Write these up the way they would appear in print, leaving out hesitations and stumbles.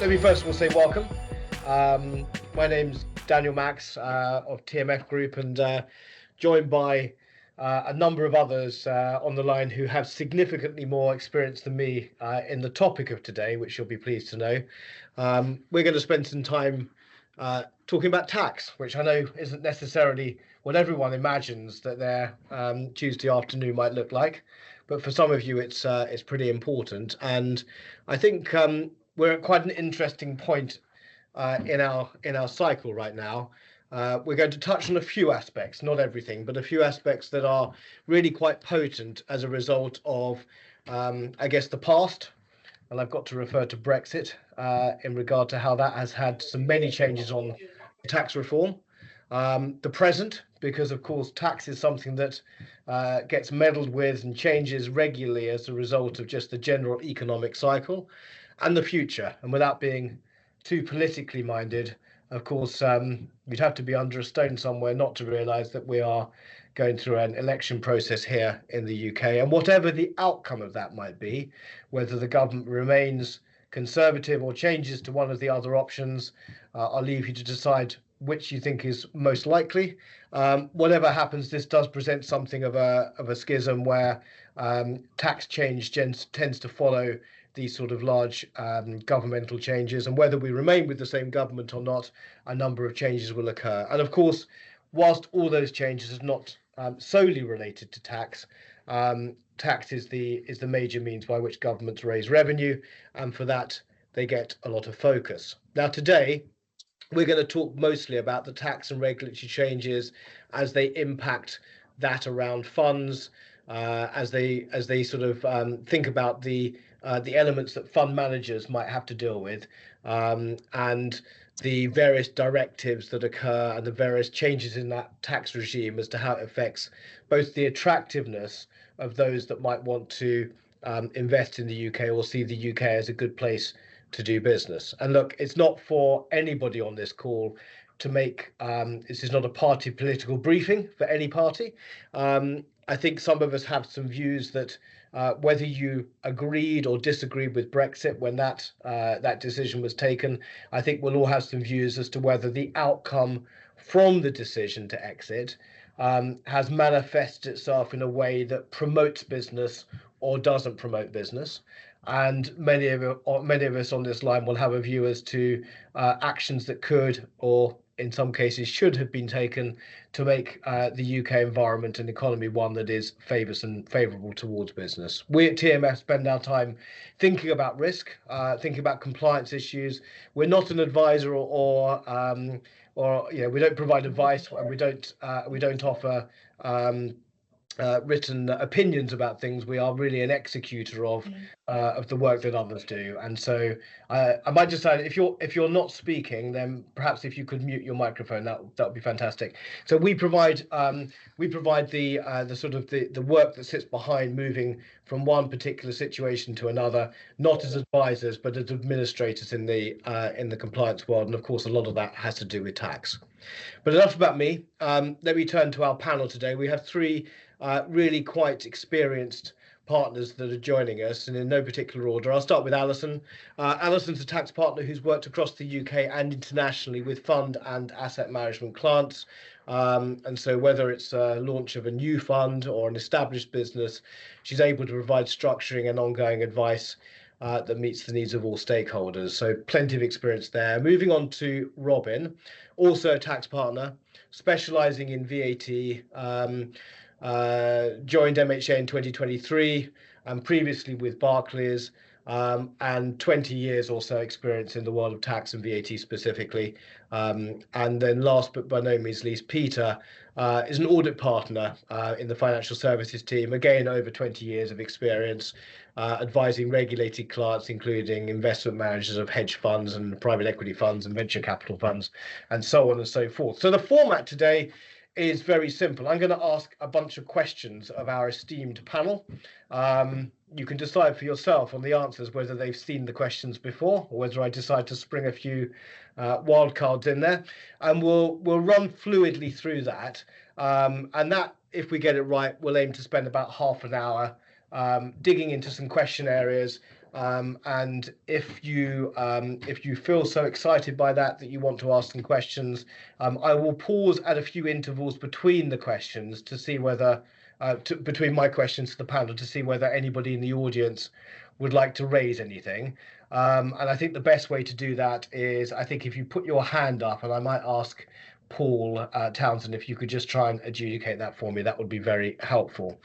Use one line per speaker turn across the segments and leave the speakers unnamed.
Let me first of all say welcome. My name's Daniel Max of TMF Group, and joined by a number of others on the line who have significantly more experience than me in the topic of today, which you'll be pleased to know. We're going to spend some time talking about tax, which I know isn't necessarily what everyone imagines that their Tuesday afternoon might look like, but for some of you, it's pretty important. And I think we're at quite an interesting point in our cycle right now. We're going to touch on a few aspects, not everything, but a few aspects that are really quite potent as a result of, I guess, the past. And I've got to refer to Brexit in regard to how that has had many changes on tax reform. The present, because of course tax is something that gets meddled with and changes regularly as a result of just the general economic cycle, and the future. And without being too politically minded, of course, you'd have to be under a stone somewhere not to realise that we are going through an election process here in the UK. And whatever the outcome of that might be, whether the government remains conservative or changes to one of the other options, I'll leave you to decide which you think is most likely. Whatever happens, this does present something of a schism where tax change tends to follow these sort of large governmental changes, and whether we remain with the same government or not, a number of changes will occur. And of course, whilst all those changes are not solely related to tax, tax is the major means by which governments raise revenue, and for that they get a lot of focus. Now today, we're going to talk mostly about the tax and regulatory changes as they impact that around funds, as they sort of think about the elements that fund managers might have to deal with, and the various directives that occur and the various changes in that tax regime as to how it affects both the attractiveness of those that might want to invest in the UK or see the UK as a good place to do business. And look, it's not for anybody on this call to make this is not a party political briefing for any party. I think some of us have some views that whether you agreed or disagreed with Brexit when that decision was taken, I think we'll all have some views as to whether the outcome from the decision to exit has manifested itself in a way that promotes business or doesn't promote business. And many of us on this line will have a view as to actions that could, or in some cases should have been taken to make the UK environment and economy one that is favourable towards business. We at TMF spend our time thinking about risk, thinking about compliance issues. We're not an advisor or we don't provide advice, and we don't offer written opinions about things. We are really an executor of the work that others do. And so I might just say, if you're not speaking, then perhaps if you could mute your microphone, that would be fantastic. So we provide the sort of the work that sits behind moving from one particular situation to another, not as advisors but as administrators in the compliance world. And of course, a lot of that has to do with tax. But enough about me. Let me turn to our panel today. We have three really quite experienced partners that are joining us, and in no particular order. I'll start with Alison. Alison's a tax partner who's worked across the UK and internationally with fund and asset management clients. And so whether it's a launch of a new fund or an established business, she's able to provide structuring and ongoing advice that meets the needs of all stakeholders. So plenty of experience there. Moving on to Robin, also a tax partner, specialising in VAT, joined MHA in 2023 and previously with Barclays, and 20 years or so experience in the world of tax and VAT specifically. And then last but by no means least, Peter is an audit partner in the financial services team, again over 20 years of experience advising regulated clients, including investment managers of hedge funds and private equity funds and venture capital funds and so on and so forth. So the format today is very simple. I'm going to ask a bunch of questions of our esteemed panel. You can decide for yourself on the answers whether they've seen the questions before or whether I decide to spring a few wild cards in there, and we'll run fluidly through that. And that, if we get it right, we'll aim to spend about half an hour digging into some question areas And if you feel so excited by that you want to ask some questions, I will pause at a few intervals between the questions to see whether between my questions to the panel to see whether anybody in the audience would like to raise anything. And I think the best way to do that is, I think if you put your hand up, and I might ask Paul Townsend if you could just try and adjudicate that for me, that would be very helpful.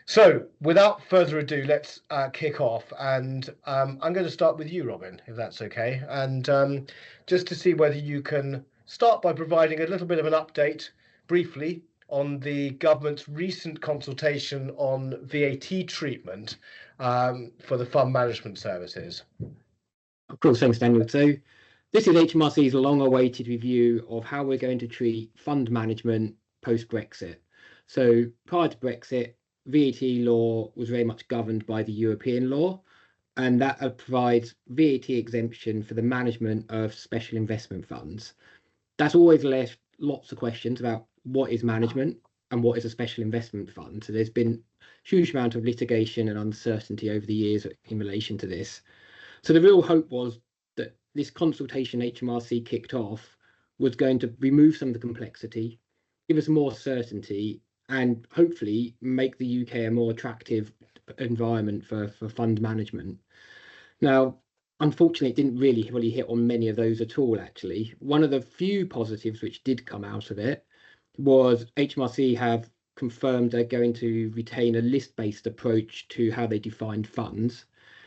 So without further ado, let's kick off. And I'm going to start with you, Robin, if that's okay. And just to see whether you can start by providing a little bit of an update briefly on the government's recent consultation on VAT treatment for the fund management services.
Of course, thanks, Daniel. So this is HMRC's long-awaited review of how we're going to treat fund management post-Brexit. So prior to Brexit, VAT law was very much governed by the European law, and that provides VAT exemption for the management of special investment funds. That's always left lots of questions about what is management and what is a special investment fund. So there's been a huge amount of litigation and uncertainty over the years in relation to this. So the real hope was that this consultation HMRC kicked off was going to remove some of the complexity, give us more certainty, and hopefully make the UK a more attractive environment for fund management. Now, unfortunately, it didn't really hit on many of those at all, actually. One of the few positives which did come out of it was HMRC have confirmed they're going to retain a list-based approach to how they defined funds.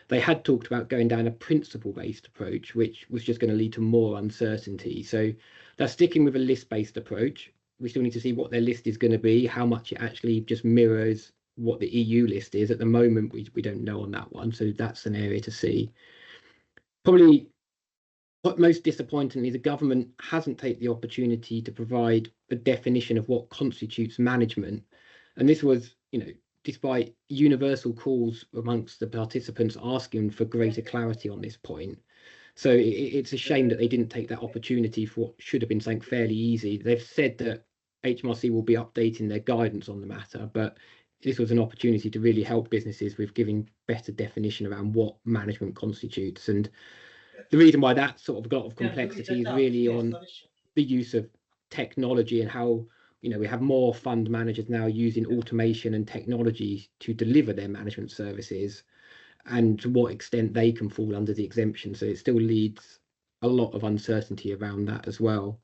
They had talked about going down a principle-based approach, which was just going to lead to more uncertainty. So they're sticking with a list-based approach. We still need to see what their list is going to be, how much it actually just mirrors what the EU list is. At the moment, we don't know on that one. So that's an area to see. Probably what most disappointingly, the government hasn't taken the opportunity to provide a definition of what constitutes management. And this was, despite universal calls amongst the participants asking for greater clarity on this point. So it's a shame that they didn't take that opportunity for what should have been something fairly easy. They've said that HMRC will be updating their guidance on the matter, but this was an opportunity to really help businesses with giving better definition around what management constitutes. And the reason why that sort of got a lot of complexity is really on the use of technology and how, we have more fund managers now using automation and technology to deliver their management services, and to what extent they can fall under the exemption. So it still leads a lot of uncertainty around that as well.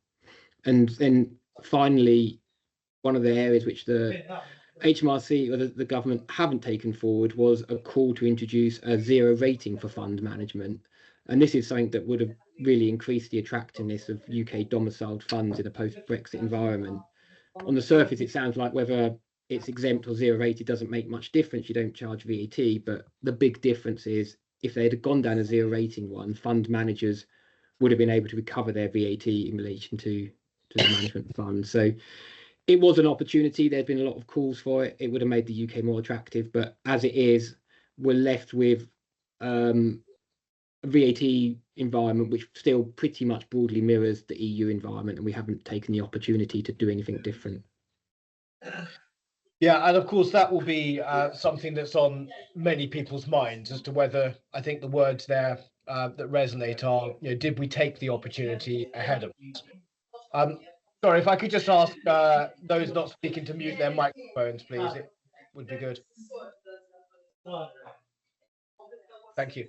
And then finally, one of the areas which the HMRC or the government haven't taken forward was a call to introduce a zero rating for fund management. And this is something that would have really increased the attractiveness of UK domiciled funds in a post-Brexit environment. On the surface, it sounds like whether it's exempt or zero rated doesn't make much difference. You don't charge VAT, but the big difference is if they had gone down a zero rating one, fund managers would have been able to recover their VAT in relation to the management fund. So it was an opportunity. There'd been a lot of calls for it. It would have made the UK more attractive, but as it is, we're left with a VAT environment which still pretty much broadly mirrors the EU environment, and we haven't taken the opportunity to do anything different.
Yeah, and of course that will be something that's on many people's minds as to whether, I think the words there that resonate are, did we take the opportunity ahead of us? Sorry, if I could just ask those not speaking to mute their microphones, please. It would be good. Thank you.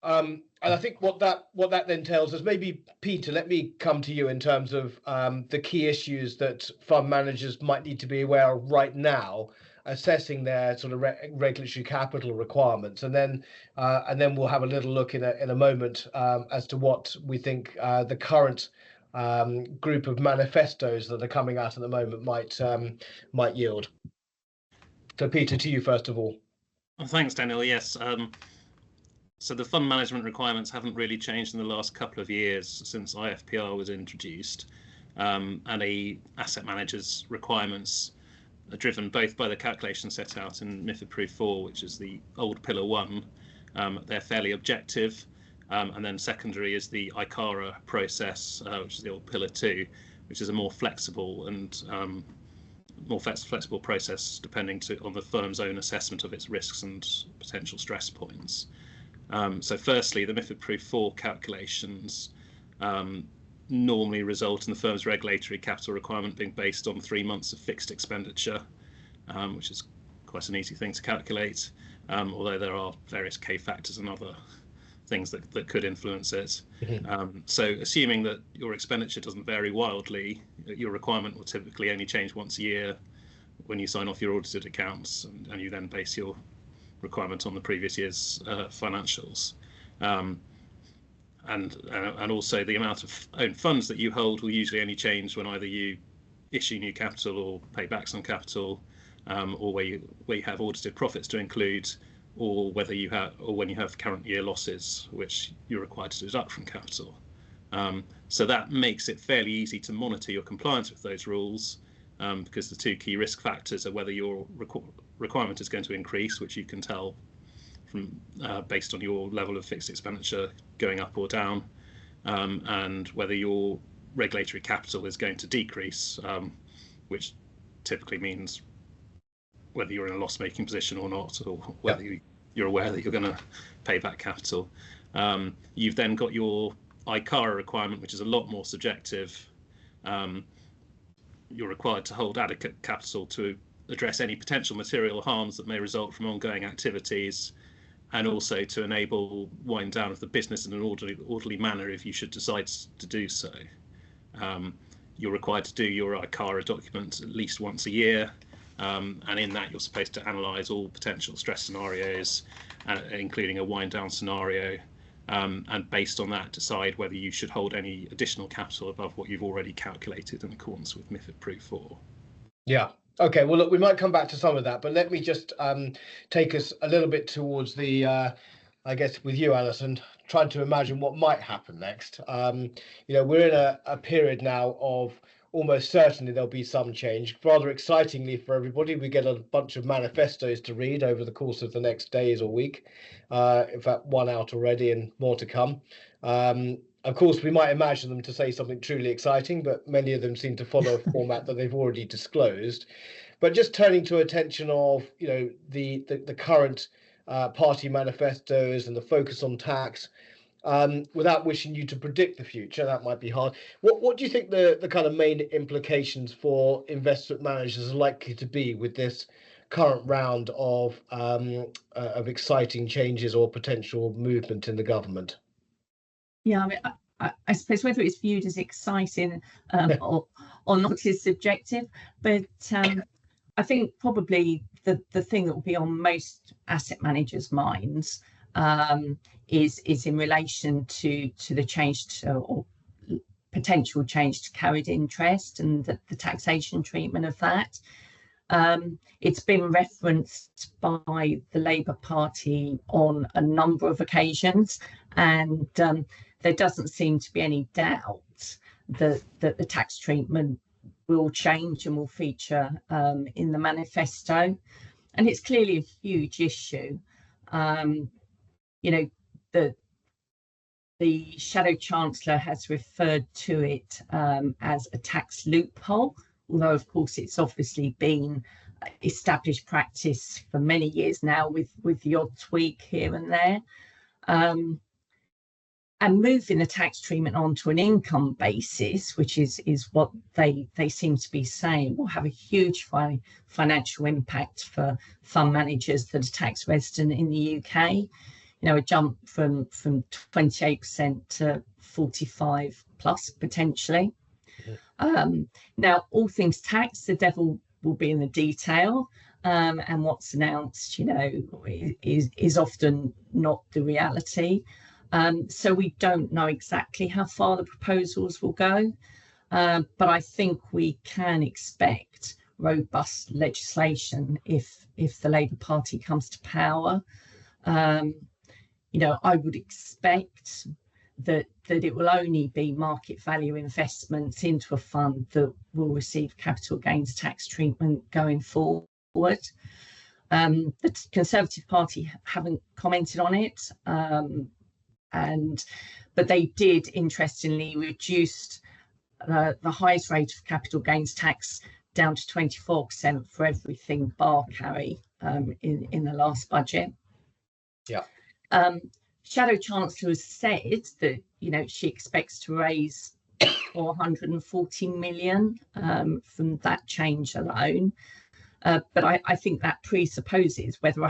And I think what that then tells us, maybe Peter, let me come to you in terms of the key issues that fund managers might need to be aware of right now, assessing their sort of regulatory capital requirements, and then we'll have a little look in a moment as to what we think the current group of manifestos that are coming out at the moment might yield. So Peter, to you first of all.
Well, thanks, Daniel. Yes. So the fund management requirements haven't really changed in the last couple of years since IFPR was introduced, and the asset managers' requirements are driven both by the calculations set out in MiFID Proof 4, which is the old Pillar 1. They're fairly objective, and then secondary is the ICARA process, which is the old Pillar 2, which is a more flexible and more flexible process depending on the firm's own assessment of its risks and potential stress points. So firstly, the MiFID Proof 4 calculations normally result in the firm's regulatory capital requirement being based on 3 months of fixed expenditure, which is quite an easy thing to calculate, although there are various K factors and other things that could influence it. So assuming that your expenditure doesn't vary wildly, your requirement will typically only change once a year when you sign off your audited accounts, and you then base your requirement on the previous year's financials. And also the amount of own funds that you hold will usually only change when either you issue new capital or pay back some capital, or where you have audited profits to include, or when you have current year losses, which you're required to deduct from capital. So that makes it fairly easy to monitor your compliance with those rules, because the two key risk factors are whether your requirement is going to increase, which you can tell from based on your level of fixed expenditure going up or down, and whether your regulatory capital is going to decrease, which typically means whether you're in a loss-making position or not, or whether you're aware that you're going to pay back capital. You've then got your ICARA requirement, which is a lot more subjective. You're required to hold adequate capital to address any potential material harms that may result from ongoing activities, and also to enable wind down of the business in an orderly manner if you should decide to do so. You're required to do your ICARA document at least once a year, and in that you're supposed to analyse all potential stress scenarios, including a wind down scenario, and based on that decide whether you should hold any additional capital above what you've already calculated in accordance with MiFID Proof 4.
Yeah. Okay, well, look, we might come back to some of that, but let me just take us a little bit towards the, I guess, with you, Alison, trying to imagine what might happen next. We're in a period now of almost certainly there'll be some change. Rather excitingly for everybody, we get a bunch of manifestos to read over the course of the next days or week. In fact, one out already and more to come. Of course, we might imagine them to say something truly exciting, but many of them seem to follow a format that they've already disclosed. But just turning to attention of, the current party manifestos and the focus on tax, without wishing you to predict the future, that might be hard. What do you think the kind of main implications for investment managers are likely to be with this current round of exciting changes or potential movement in the government?
Yeah, I mean, I suppose whether it's viewed as exciting or not is subjective, but I think probably the thing that will be on most asset managers' minds is in relation to the change to, or potential change to carried interest and the taxation treatment of that. It's been referenced by the Labour Party on a number of occasions, and there doesn't seem to be any doubt that the tax treatment will change and will feature in the manifesto. And it's clearly a huge issue. The Shadow Chancellor has referred to it as a tax loophole, although of course it's obviously been established practice for many years now with the odd tweak here and there. And moving the tax treatment onto an income basis, which is what they seem to be saying, will have a huge financial impact for fund managers that are tax resident in the UK. A jump from 28% to 45 plus potentially. Now, all things tax, the devil will be in the detail, and what's announced, is often not the reality. So we don't know exactly how far the proposals will go, but I think we can expect robust legislation if the Labour Party comes to power. I would expect that it will only be market value investments into a fund that will receive capital gains tax treatment going forward. The Conservative Party haven't commented on it. But they did interestingly reduce the highest rate of capital gains tax down to 24% for everything bar carry in the last budget.
Yeah.
Shadow Chancellor has said that, you know, she expects to raise 440 million from that change alone. But I think that presupposes whether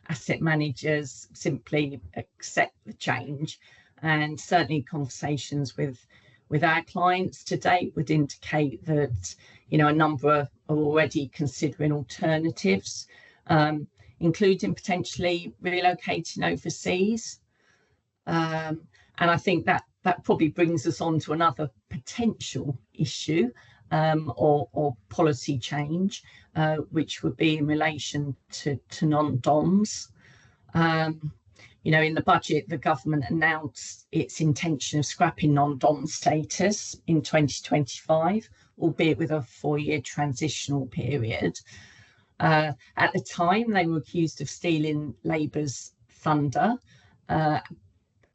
asset managers simply accept the change, and certainly conversations with our clients to date would indicate that, you know, a number are already considering alternatives, including potentially relocating overseas. And I think that probably brings us on to another potential issue or policy change, which would be in relation to non-DOMs. You know, in the budget, the government announced its intention of scrapping non-DOM status in 2025, albeit with a 4-year transitional period. At the time, they were accused of stealing Labour's thunder,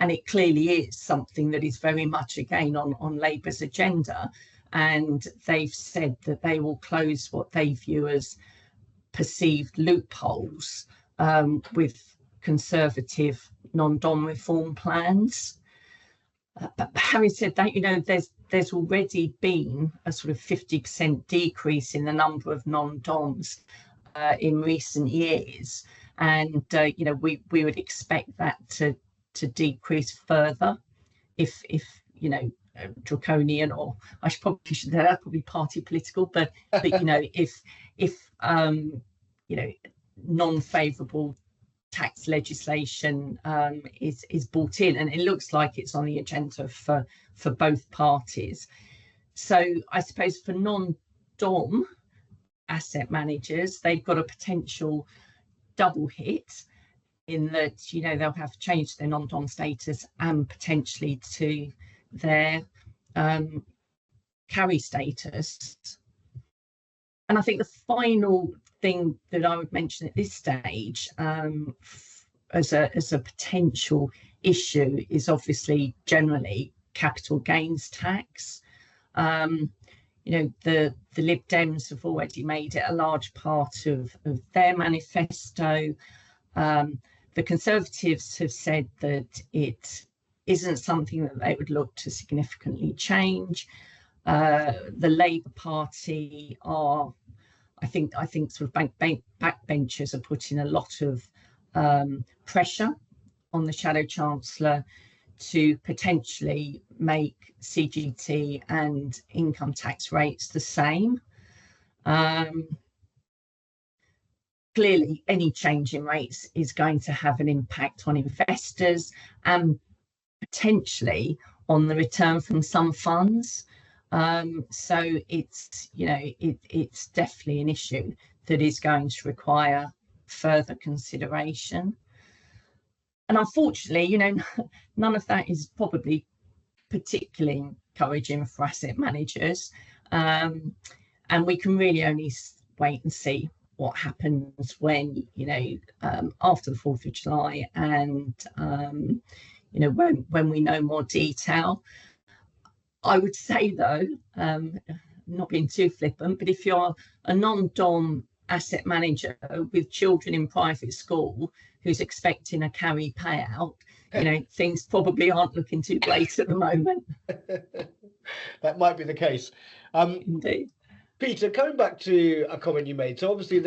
and it clearly is something that is very much, again, on Labour's agenda. And they've said that they will close what they view as perceived loopholes with Conservative non-DOM reform plans. But having said that, you know, there's already been a sort of 50% decrease in the number of non-DOMs in recent years. And, you know, we would expect that to decrease further if you know, draconian, or I should probably say that's probably party political, but you know, if you know, non-favourable tax legislation is brought in, and it looks like it's on the agenda for both parties. So I suppose for non-DOM asset managers, they've got a potential double hit in that, you know, they'll have to change their non-DOM status and potentially to their carry status. And I think the final thing that I would mention at this stage as a potential issue is obviously generally capital gains tax. You know, the Lib Dems have already made it a large part of their manifesto. The Conservatives have said that it isn't something that they would look to significantly change. The Labour Party are, I think sort of backbenchers are putting a lot of pressure on the Shadow Chancellor to potentially make CGT and income tax rates the same. Clearly, any change in rates is going to have an impact on investors and potentially on the return from some funds. So it's, you know, it's definitely an issue that is going to require further consideration. And unfortunately, you know, none of that is probably particularly encouraging for asset managers. And we can really only wait and see what happens when, you know, after the 4th of July and, you know, when we know more detail. I would say, though, not being too flippant, but if you're a non-DOM asset manager with children in private school who's expecting a carry payout, you know, things probably aren't looking too great at the moment.
That might be the case.
Indeed.
Peter, coming back to a comment you made, so obviously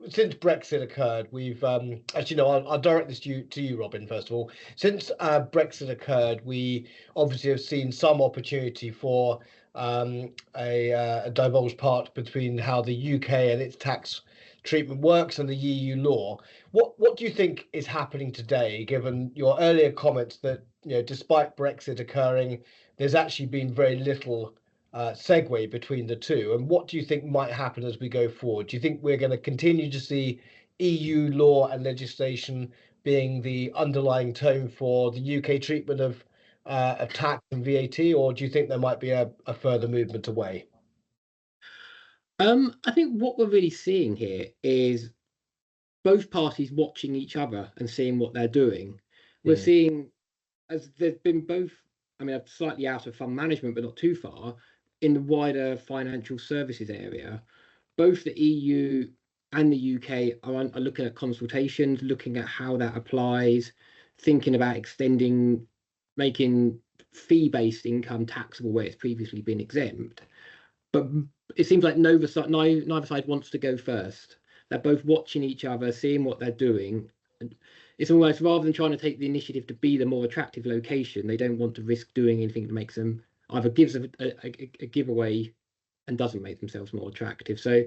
since Brexit occurred, we've actually, no, I'll direct this to you, Robin, first of all. Since Brexit occurred, we obviously have seen some opportunity for a divulged part between how the UK and its tax treatment works and the EU law. What do you think is happening today, given your earlier comments that, you know, despite Brexit occurring, there's actually been very little segue between the two? And what do you think might happen as we go forward? Do you think we're going to continue to see EU law and legislation being the underlying tone for the UK treatment of tax and VAT, or do you think there might be a further movement away?
I think what we're really seeing here is both parties watching each other and seeing what they're doing. We're seeing, as there's been both, I mean, slightly out of fund management, but not too far, in the wider financial services area, both the EU and the UK are looking at consultations, looking at how that applies thinking about making fee-based income taxable where it's previously been exempt. But it seems like neither side wants to go first. They're both watching each other, seeing what they're doing. And it's almost, rather than trying to take the initiative to be the more attractive location, they don't want to risk doing anything that makes them either gives a giveaway and doesn't make themselves more attractive. So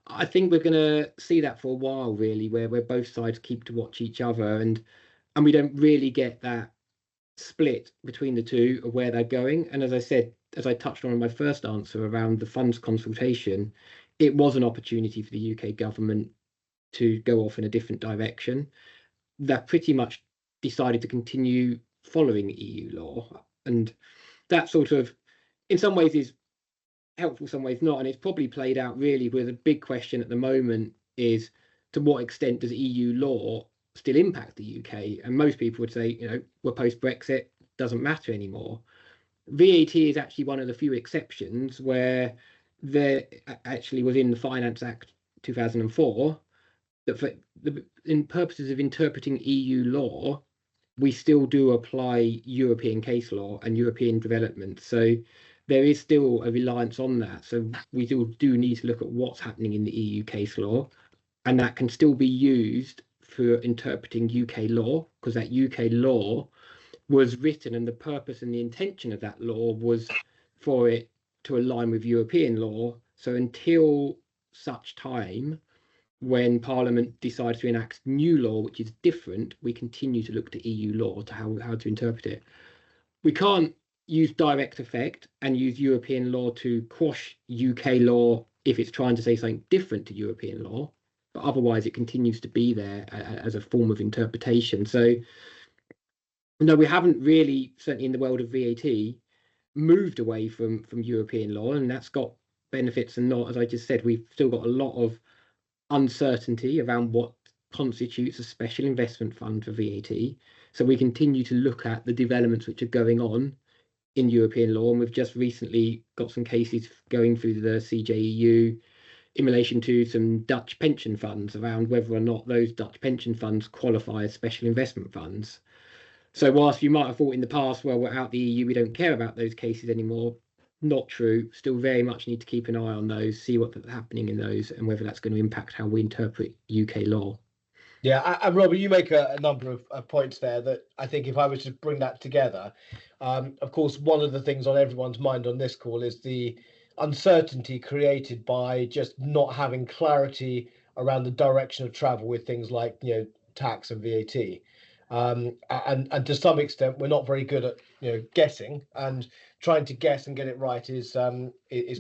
I think we're going to see that for a while, really, where both sides keep to watch each other, and we don't really get that split between the two of where they're going. And as I said, as I touched on in my first answer around the funds consultation, it was an opportunity for the UK government to go off in a different direction. That pretty much decided to continue following EU law, and that sort of, in some ways, is helpful, some ways not. And it's probably played out really where the big question at the moment is, to what extent does EU law still impact the UK? And most people would say, we're post-Brexit, doesn't matter anymore. VAT is actually one of the few exceptions where there actually was in the Finance Act 2004 that for in purposes of interpreting EU law, we still do apply European case law and European development. So there is still a reliance on that. So we still do need to look at what's happening in the EU case law, and that can still be used for interpreting UK law, because that UK law was written, and the purpose and the intention of that law was for it to align with European law. So until such time when Parliament decides to enact new law, which is different, we continue to look to EU law to how to interpret it. We can't use direct effect and use European law to quash UK law if it's trying to say something different to European law, but otherwise it continues to be there as a form of interpretation. So no, we haven't really, certainly in the world of VAT, moved away from European law, and that's got benefits and not. As I just said, we've still got a lot of uncertainty around what constitutes a special investment fund for VAT. So we continue to look at the developments which are going on in European law, and we've just recently got some cases going through the CJEU in relation to some Dutch pension funds around whether or not those Dutch pension funds qualify as special investment funds. So whilst you might have thought in the past, well, we're out the EU, we don't care about those cases anymore, not true. Still very much need to keep an eye on those, see what's happening in those, and whether that's going to impact how we interpret UK law.
Yeah, and Robert, you make a number of points there that I think if I was to bring that together, of course, one of the things on everyone's mind on this call is the uncertainty created by just not having clarity around the direction of travel with things like, tax and VAT. And to some extent, we're not very good at, guessing, and trying to guess and get it right is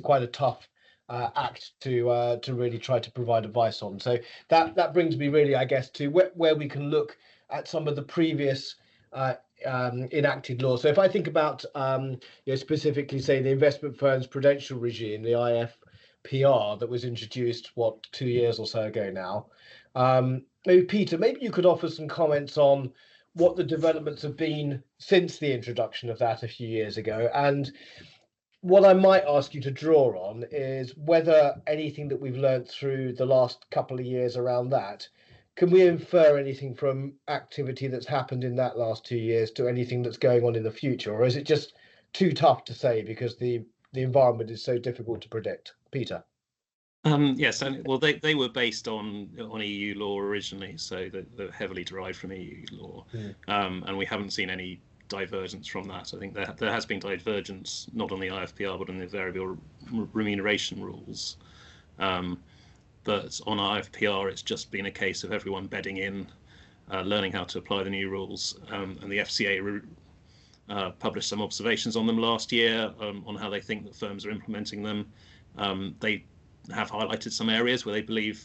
quite a tough act to really try to provide advice on. So that brings me really, I guess, to where we can look at some of the previous enacted laws. So if I think about specifically, say, the investment firms prudential regime, the IFPR that was introduced 2 years or so ago now. Maybe Peter, maybe you could offer some comments on what the developments have been since the introduction of that a few years ago. And what I might ask you to draw on is whether anything that we've learned through the last couple of years around that, can we infer anything from activity that's happened in that last 2 years to anything that's going on in the future? Or is it just too tough to say because the environment is so difficult to predict? Peter?
Yes, and well, they were based on EU law originally, so they're heavily derived from EU law, and we haven't seen any divergence from that. I think there has been divergence not on the IFPR but on the variable remuneration rules. But on IFPR, it's just been a case of everyone bedding in, learning how to apply the new rules, and the FCA published some observations on them last year on how they think that firms are implementing them. They have highlighted some areas where they believe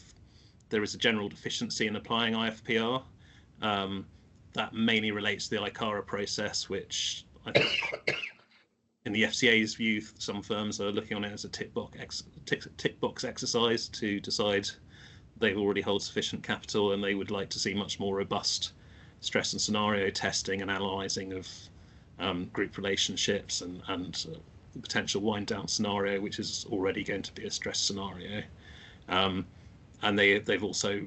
there is a general deficiency in applying IFPR. That mainly relates to the ICARA process, which I think in the FCA's view, some firms are looking on it as a tick box exercise to decide they already hold sufficient capital, and they would like to see much more robust stress and scenario testing and analysing of group relationships and the potential wind down scenario, which is already going to be a stress scenario. And they've also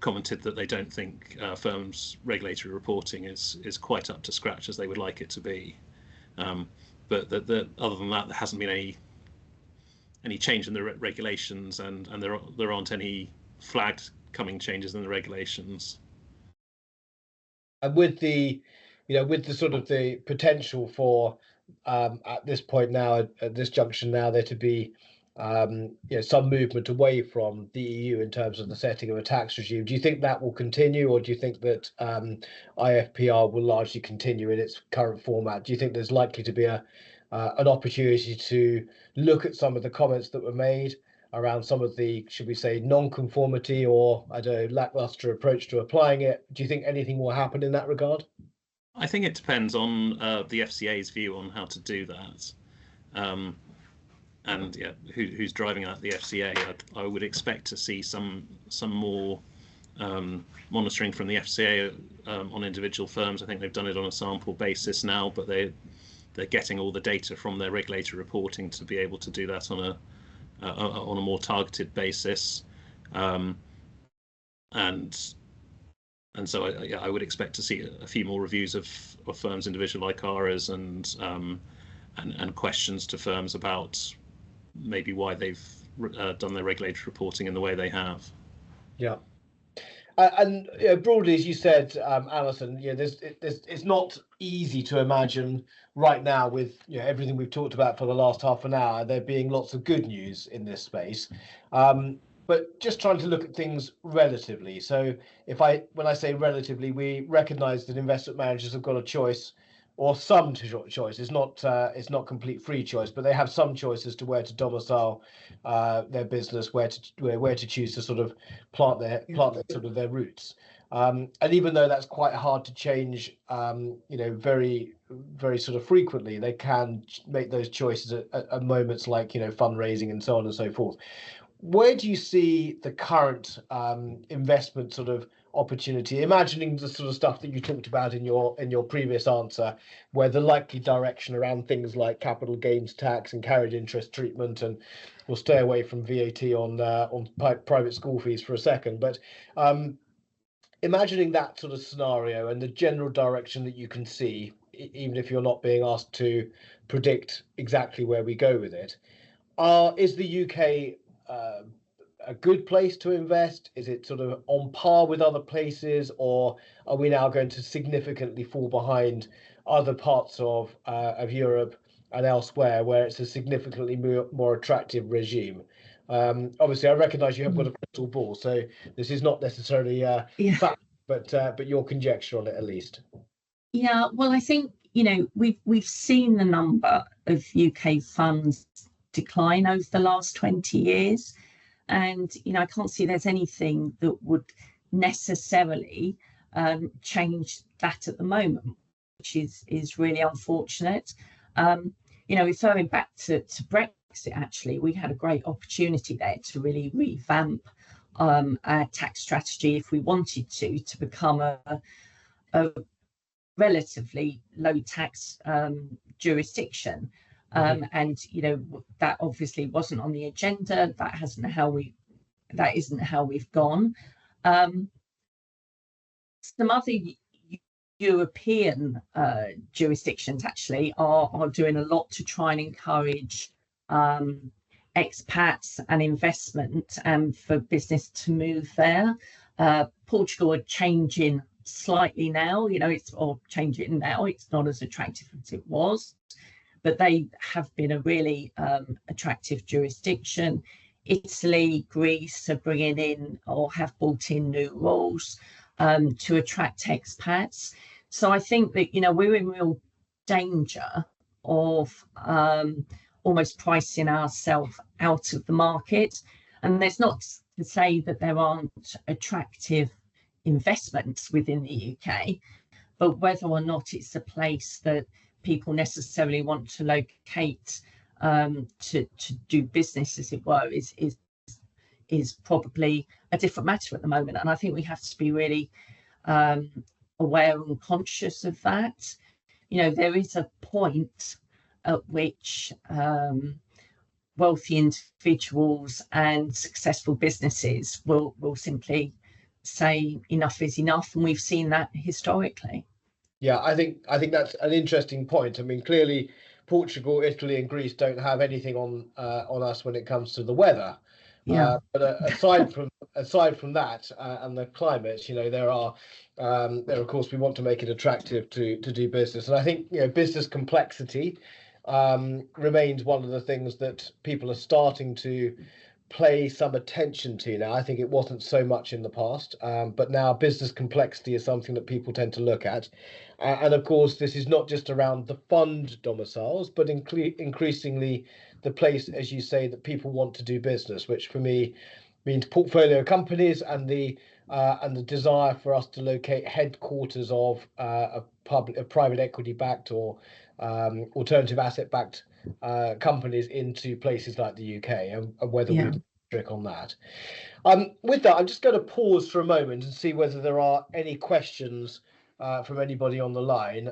commented that they don't think firms' regulatory reporting is quite up to scratch as they would like it to be. But other than that, there hasn't been any change in the regulations, and there aren't any flagged coming changes in the regulations.
And with the sort of the potential for at this point now, at this junction now, there to be some movement away from the EU in terms of the setting of a tax regime, do you think that will continue, or do you think that IFPR will largely continue in its current format? Do you think there's likely to be an opportunity to look at some of the comments that were made around some of the, should we say, non-conformity or, I don't know, lackluster approach to applying it? Do you think anything will happen in that regard?
I think it depends on the FCA's view on how to do that. And yeah, who's driving that? The FCA. I would expect to see some more monitoring from the FCA on individual firms. I think they've done it on a sample basis now, but they're getting all the data from their regulatory reporting to be able to do that on a more targeted basis. And so I would expect to see a few more reviews of firms individual like ours, and questions to firms about maybe why they've done their regulatory reporting in the way they have.
Yeah. And broadly, as you said, Alison, it's not easy to imagine right now, with everything we've talked about for the last half an hour, there being lots of good news in this space. But just trying to look at things relatively. So when I say relatively, we recognise that investment managers have got a choice, or some choice. It's not complete free choice, but they have some choice as to where to domicile their business, where to choose to sort of plant their roots. And even though that's quite hard to change, very, very sort of frequently, they can make those choices at moments like fundraising and so on and so forth. Where do you see the current investment sort of opportunity, imagining the sort of stuff that you talked about in your previous answer, where the likely direction around things like capital gains tax and carried interest treatment, and we'll stay away from VAT on private school fees for a second, but imagining that sort of scenario and the general direction that you can see, even if you're not being asked to predict exactly where we go with it, is the UK a good place to invest? Is it sort of on par with other places, or are we now going to significantly fall behind other parts of Europe and elsewhere where it's a significantly more attractive regime? Obviously, I recognise you haven't got a crystal ball, so this is not necessarily fact, but your conjecture on it at least.
Yeah, well, I think we've seen the number of UK funds decline over the last 20 years. And, I can't see there's anything that would necessarily change that at the moment, which is really unfortunate. Referring back to Brexit, actually, we had a great opportunity there to really revamp our tax strategy if we wanted to become a relatively low tax jurisdiction. And that obviously wasn't on the agenda. That isn't how we've gone. Some other European jurisdictions actually are doing a lot to try and encourage expats and investment and for business to move there. Portugal are changing slightly now. It's not as attractive as it was, but they have been a really attractive jurisdiction. Italy, Greece are bringing in or have brought in new rules to attract expats. So I think that, we're in real danger of almost pricing ourselves out of the market. And there's not to say that there aren't attractive investments within the UK, but whether or not it's a place that people necessarily want to locate to do business, as it were, is probably a different matter at the moment. And I think we have to be really aware and conscious of that. There is a point at which wealthy individuals and successful businesses will simply say enough is enough, and we've seen that historically.
Yeah, I think that's an interesting point. I mean, clearly, Portugal, Italy, and Greece don't have anything on us when it comes to the weather.
Yeah.
But aside from that and the climate, there of course we want to make it attractive to do business, and I think business complexity remains one of the things that people are starting to pay some attention to now. I think it wasn't so much in the past, but now business complexity is something that people tend to look at. And of course, this is not just around the fund domiciles, but increasingly the place, as you say, that people want to do business, which for me means portfolio companies and the desire for us to locate headquarters of a private equity backed or alternative asset backed companies into places like the UK, and whether we trick on that. With that, I'm just going to pause for a moment and see whether there are any questions from anybody on the line.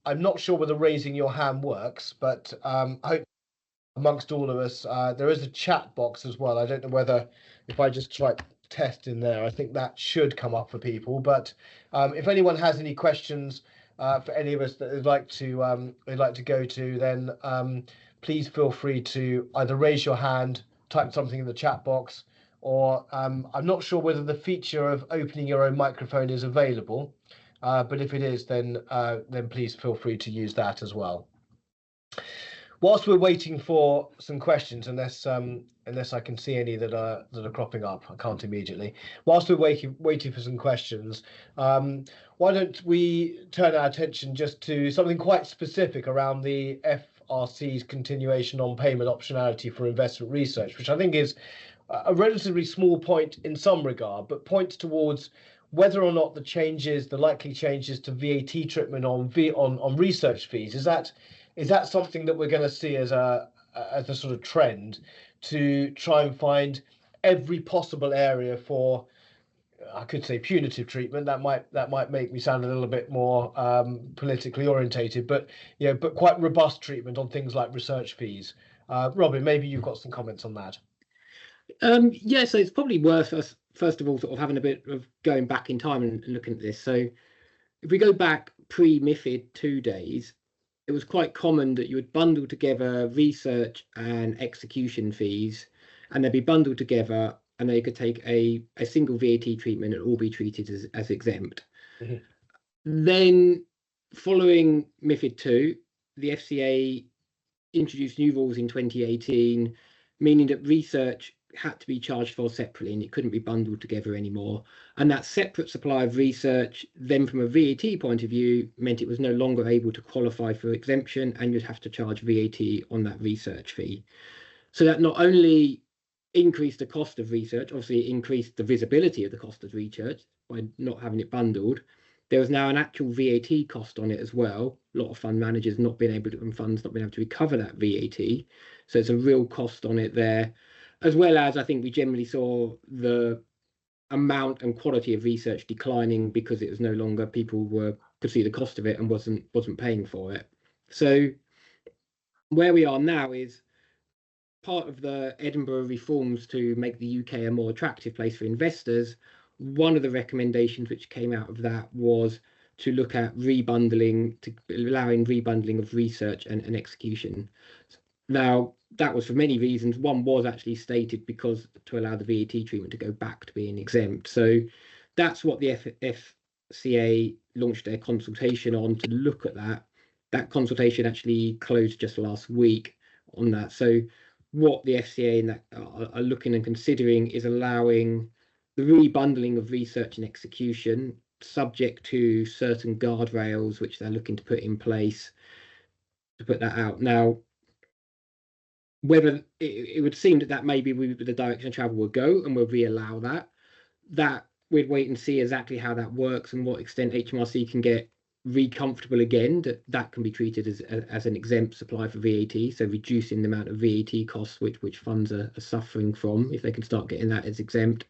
I'm not sure whether raising your hand works, but I hope amongst all of us there is a chat box as well. I don't know whether if I just try test in there, I think that should come up for people. But if anyone has any questions for any of us that they'd like to go to, then please feel free to either raise your hand, type something in the chat box, or I'm not sure whether the feature of opening your own microphone is available, but if it is, then please feel free to use that as well. Whilst we're waiting for some questions, unless I can see any that are cropping up, I can't immediately. Whilst we're waiting for some questions, why don't we turn our attention just to something quite specific around the FRC's continuation on payment optionality for investment research, which I think is a relatively small point in some regard, but points towards whether or not the likely changes to VAT treatment on research fees, is that something that we're going to see as a sort of trend to try and find every possible area for, I could say, punitive treatment? That might make me sound a little bit more politically orientated, but but quite robust treatment on things like research fees. Robin, maybe you've got some comments on that.
Yeah, so it's probably worth us first of all sort of having a bit of going back in time and looking at this. So if we go back pre-MiFID II days, it was quite common that you would bundle together research and execution fees, and they'd be bundled together, and they could take a single VAT treatment and all be treated as exempt. Mm-hmm. Then, following MiFID II, the FCA introduced new rules in 2018, meaning that research had to be charged for separately and it couldn't be bundled together anymore. And that separate supply of research, then from a VAT point of view, meant it was no longer able to qualify for exemption, and you'd have to charge VAT on that research fee. So that not only increased the cost of research, obviously it increased the visibility of the cost of research by not having it bundled. There was now an actual VAT cost on it as well. A lot of fund managers and funds not being able to recover that VAT. So it's a real cost on it there. As well as, I think we generally saw the amount and quality of research declining because it was no longer people could see the cost of it and wasn't paying for it. So where we are now is part of the Edinburgh reforms to make the UK a more attractive place for investors. One of the recommendations which came out of that was to look at allowing rebundling of research and execution. Now, that was for many reasons. One was actually stated because to allow the VAT treatment to go back to being exempt. So that's what the FCA launched their consultation on, to look at that. That consultation actually closed just last week on that. So what the FCA are looking and considering is allowing the rebundling of research and execution, subject to certain guardrails which they're looking to put in place to put that out. Now, whether it would seem that maybe the direction of travel will go and we'll re-allow that we'd wait and see exactly how that works and what extent HMRC can get comfortable again that can be treated as an exempt supply for VAT, so reducing the amount of VAT costs which funds are suffering from, if they can start getting that as exempt.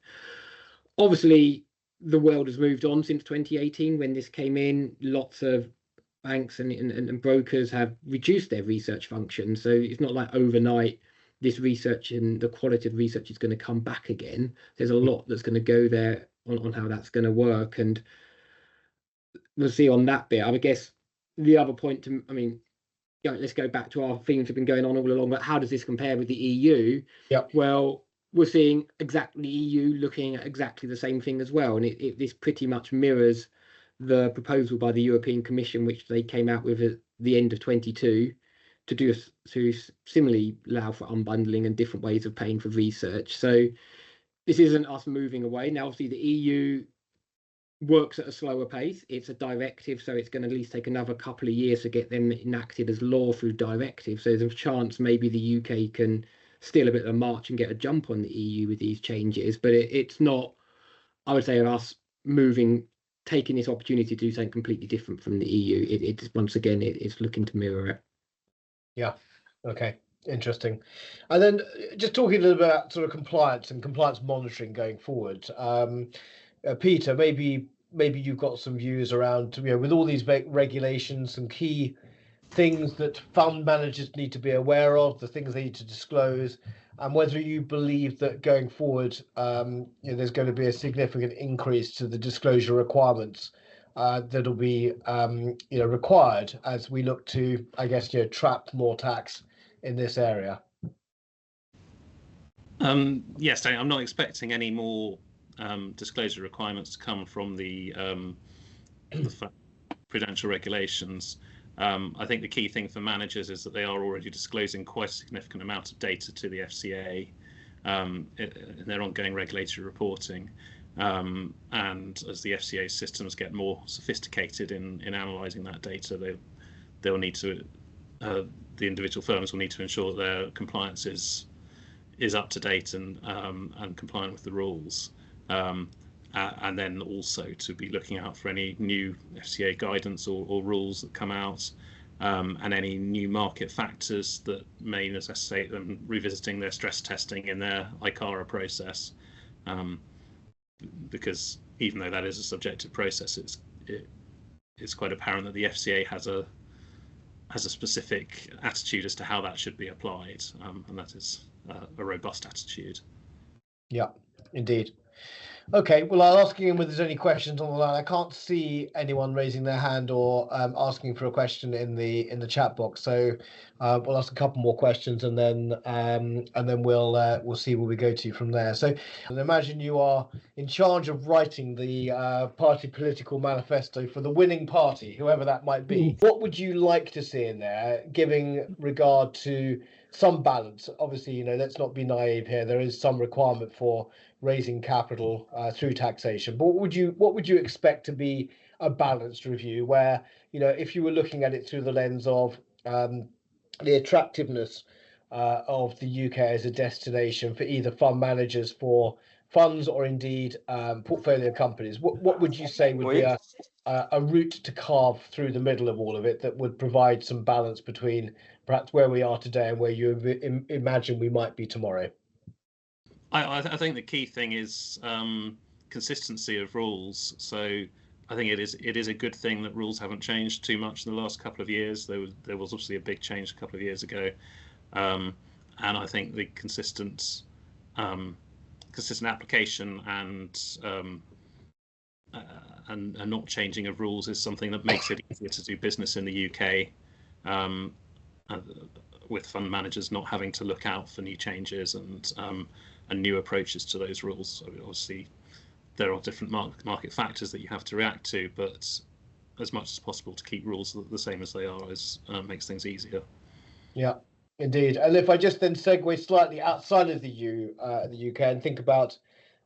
Obviously, the world has moved on since 2018 when this came in. Lots of banks and brokers have reduced their research function, so it's not like overnight this research and the quality of research is going to come back again. There's a lot that's going to go there on how that's going to work, and we'll see on that bit. I guess the other point let's go back to our themes have been going on all along, but how does this compare with the EU?
Yeah.
Well, we're seeing exactly EU looking at exactly the same thing as well, and this pretty much mirrors the proposal by the European Commission, which they came out with at the end of 22, to similarly allow for unbundling and different ways of paying for research. So this isn't us moving away. Now, obviously, the EU works at a slower pace. It's a directive, so it's going to at least take another couple of years to get them enacted as law through directive. So there's a chance maybe the UK can steal a bit of a march and get a jump on the EU with these changes. But it's not, I would say, us taking this opportunity to do something completely different from the EU. It's once again, it's looking to mirror it.
Yeah. Okay. Interesting. And then just talking a little bit about sort of compliance and compliance monitoring going forward. Peter, maybe you've got some views around, with all these regulations, some key things that fund managers need to be aware of, the things they need to disclose, and whether you believe that going forward, there's going to be a significant increase to the disclosure requirements that'll be, required as we look to, I guess, trap more tax in this area.
Yes, I'm not expecting any more disclosure requirements to come from the prudential regulations. I think the key thing for managers is that they are already disclosing quite a significant amount of data to the FCA in their ongoing regulatory reporting. And as the FCA systems get more sophisticated in analysing that data, they'll need to, the individual firms will need to ensure that their compliance is up to date and compliant with the rules. And then also to be looking out for any new FCA guidance or rules that come out, and any new market factors that may necessitate them revisiting their stress testing in their ICARA process. Because even though that is a subjective process, it's quite apparent that the FCA has a specific attitude as to how that should be applied, and that is a robust attitude. Yeah, indeed. Okay, well, I'll ask again whether there's any questions on the line. I can't see anyone raising their hand or asking for a question in the chat box. So we'll ask a couple more questions, and then we'll see where we go to from there. So I imagine you are in charge of writing the party political manifesto for the winning party, whoever that might be. What would you like to see in there, giving regard to some balance? Obviously, let's not be naive here. There is some requirement for raising capital through taxation, but what would you expect to be a balanced review, where if you were looking at it through the lens of the attractiveness of the UK as a destination for either fund managers for funds or indeed portfolio companies, what would you say would be a route to carve through the middle of all of it that would provide some balance between perhaps where we are today and where you imagine we might be tomorrow? I think the key thing is consistency of rules. So I think it is a good thing that rules haven't changed too much in the last couple of years. There was obviously a big change a couple of years ago, and I think the consistent application and not changing of rules is something that makes it easier to do business in the UK, with fund managers not having to look out for new changes and new approaches to those rules. So obviously there are different market factors that you have to react to, but as much as possible to keep rules the same as they are makes things easier. Yeah, indeed. And if I just then segue slightly outside of the UK and think about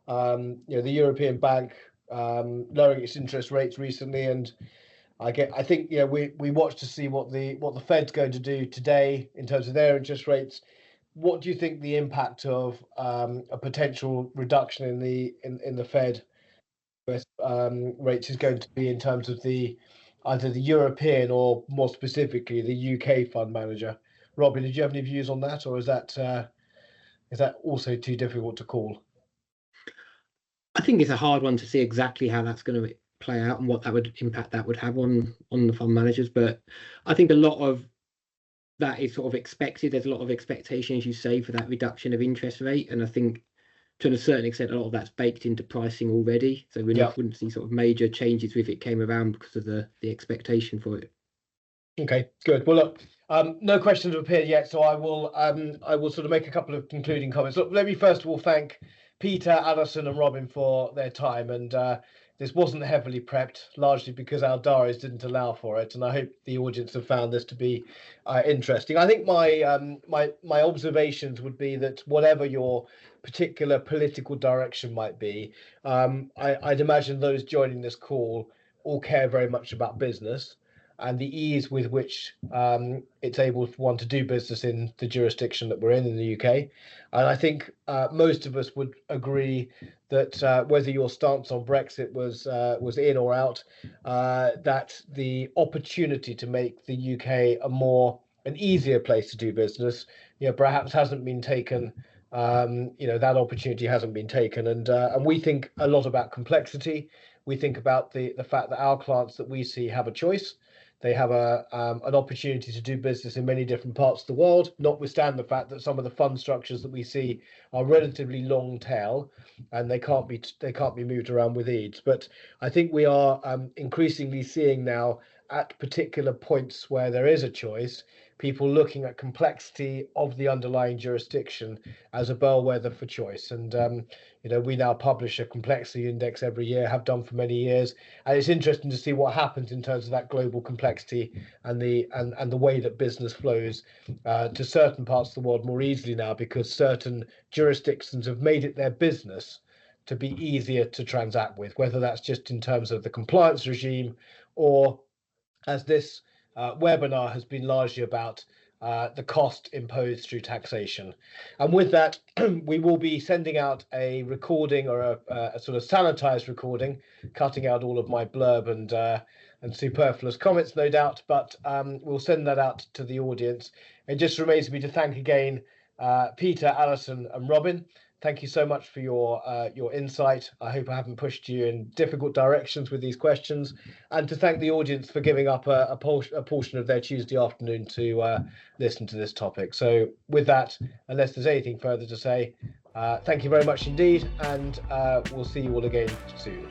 the European Bank lowering its interest rates recently, and I think we watch to see what the Fed's going to do today in terms of their interest rates. What do you think the impact of a potential reduction in the Fed rates is going to be in terms of either the European or more specifically the UK fund manager? Robin, did you have any views on that, or is that also too difficult to call?
I think it's a hard one to see exactly how that's going to play out and what impact that would have on the fund managers. But I think a lot of that is sort of expected. There's a lot of expectation, as you say, for that reduction of interest rate, and I think to a certain extent a lot of that's baked into pricing already. So we wouldn't see sort of major changes if it came around because of the expectation for it.
Okay, good. Well, look, no questions have appeared yet, so I will sort of make a couple of concluding comments. Look, let me first of all thank Peter, Alison, and Robin for their time. And this wasn't heavily prepped, largely because our diaries didn't allow for it. And I hope the audience have found this to be interesting. I think my observations would be that whatever your particular political direction might be, I'd imagine those joining this call all care very much about business and the ease with which it's able for one to do business in the jurisdiction that we're in the UK. And I think most of us would agree that whether your stance on Brexit was in or out, that the opportunity to make the UK an easier place to do business, perhaps hasn't been taken. That opportunity hasn't been taken, and we think a lot about complexity. We think about the fact that our clients that we see have a choice. They have an opportunity to do business in many different parts of the world, notwithstanding the fact that some of the fund structures that we see are relatively long tail, and they can't be moved around with ease. But I think we are increasingly seeing now at particular points where there is a choice, people looking at complexity of the underlying jurisdiction as a bellwether for choice. And we now publish a complexity index every year, have done for many years, and it's interesting to see what happens in terms of that global complexity and the way that business flows to certain parts of the world more easily now, because certain jurisdictions have made it their business to be easier to transact with, whether that's just in terms of the compliance regime or, as this webinar has been largely about, the cost imposed through taxation. And with that, we will be sending out a recording, or a sort of sanitized recording, cutting out all of my blurb and superfluous comments, no doubt, but we'll send that out to the audience. It just remains me to thank again Peter, Alison, and Robin. Thank you so much for your insight. I hope I haven't pushed you in difficult directions with these questions, and to thank the audience for giving up a portion of their Tuesday afternoon to listen to this topic. So with that, unless there's anything further to say, thank you very much indeed, and we'll see you all again soon.